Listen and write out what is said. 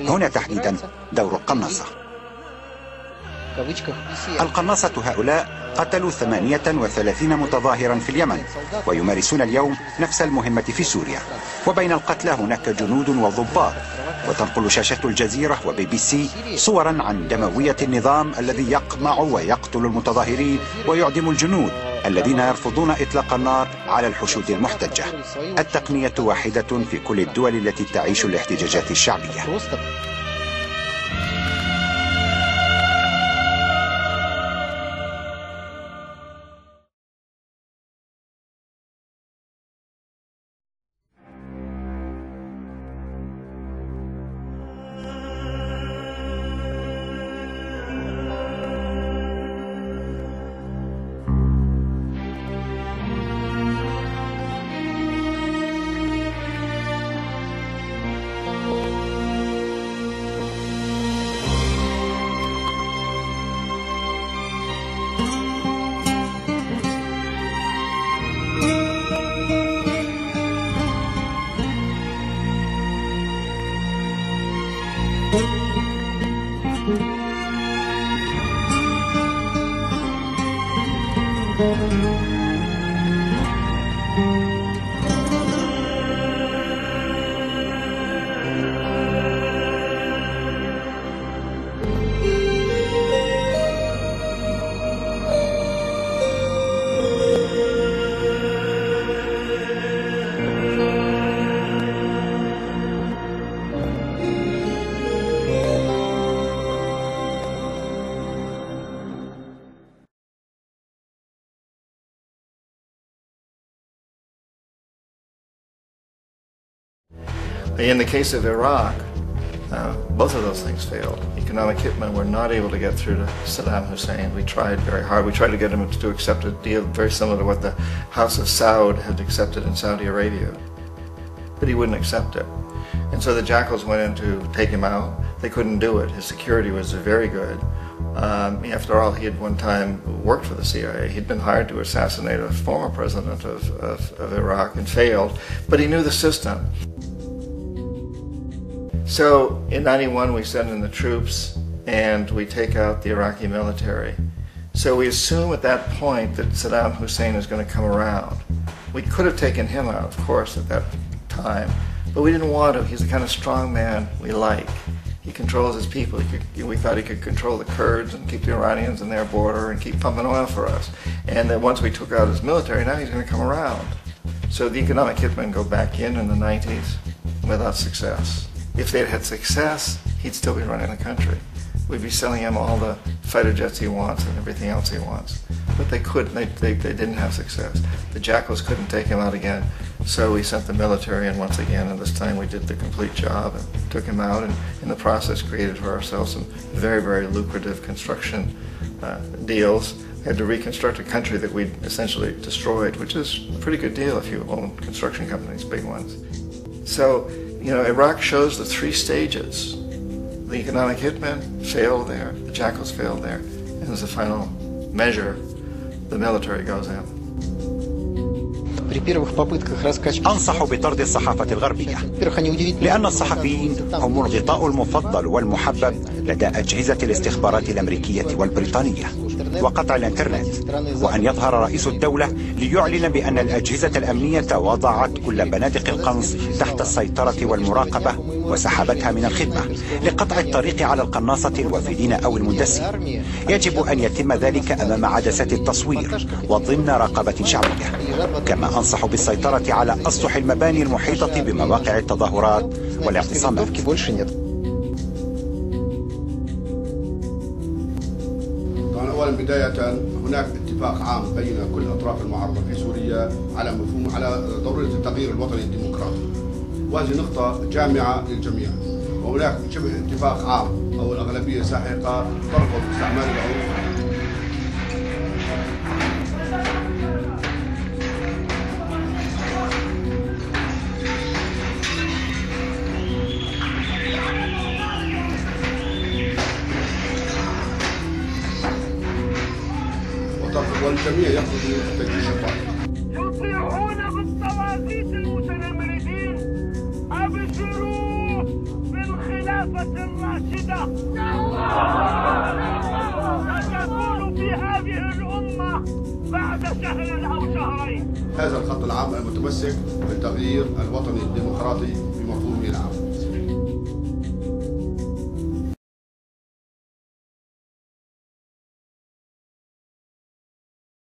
هنا تحديدا دور القناصة. القناصة هؤلاء قتلوا 38 متظاهرا في اليمن ويمارسون اليوم نفس المهمة في سوريا، وبين القتلى هناك جنود وضباط. وتنقل شاشة الجزيرة وبي بي سي صورا عن دموية النظام الذي يقمع ويقتل المتظاهرين ويعدم الجنود الذين يرفضون إطلاق النار على الحشود المحتجة. التقنية واحدة في كل الدول التي تعيش الاحتجاجات الشعبية. In the case of Iraq, both of those things failed. Economic hitmen were not able to get through to Saddam Hussein. We tried very hard. We tried to get him to accept a deal very similar to what the House of Saud had accepted in Saudi Arabia. But he wouldn't accept it. And so the jackals went in to take him out. They couldn't do it. His security was very good. After all, he had one time worked for the CIA. He'd been hired to assassinate a former president of Iraq and failed, but he knew the system. So in '91 we send in the troops and we take out the Iraqi military. So we assume at that point that Saddam Hussein is going to come around. We could have taken him out, of course, at that time, but we didn't want to. He's the kind of strong man we like. He controls his people. We thought he could control the Kurds and keep the Iranians in their border and keep pumping oil for us. And that once we took out his military, now he's going to come around. So the economic hitmen go back in the 90s without success. If they'd had success, he'd still be running the country. We'd be selling him all the fighter jets he wants and everything else he wants. But they couldn't. They didn't have success. The jackals couldn't take him out again. So we sent the military in once again, and this time we did the complete job and took him out, and in the process created for ourselves some very, very lucrative construction deals. We had to reconstruct a country that we'd essentially destroyed, which is a pretty good deal if you own construction companies, big ones. So, you know, Iraq shows the three stages. The economic hitmen failed there, the jackals failed there, and as a final measure, the military goes in. أنصح بطرد الصحافة الغربية، لأن الصحفيين هم الغطاء المفضل والمحبب لدى أجهزة الاستخبارات الأمريكية والبريطانية، وقطع الإنترنت، وأن يظهر رئيس الدولة ليعلن بأن الأجهزة الأمنية وضعت كل بنادق القنص تحت السيطرة والمراقبة وسحبتها من الخدمة لقطع الطريق على القناصة الوافدين أو المندسين. يجب أن يتم ذلك أمام عدسات التصوير وضمن رقابة شعبية. كما أنصح بالسيطرة على أسطح المباني المحيطة بمواقع التظاهرات والاعتصامات. أولا بداية هناك اتفاق عام بين كل الأطراف المعارضة في سوريا على مفهوم على ضرورة التغيير الوطني الديمقراطي، وهذه نقطة جامعة للجميع. وهناك شبه اتفاق عام أو الأغلبية ساحقة ترفض استعمال العنف. والجميع يقصد تجيش الطائف. يطيعون بالطواغيت المتنمردين. أبشروا بالخلافة الراشدة. ستكون في هذه الأمة بعد شهر أو شهرين. هذا الخط العام المتمسك بالتغيير الوطني الديمقراطي بمفهومه العام.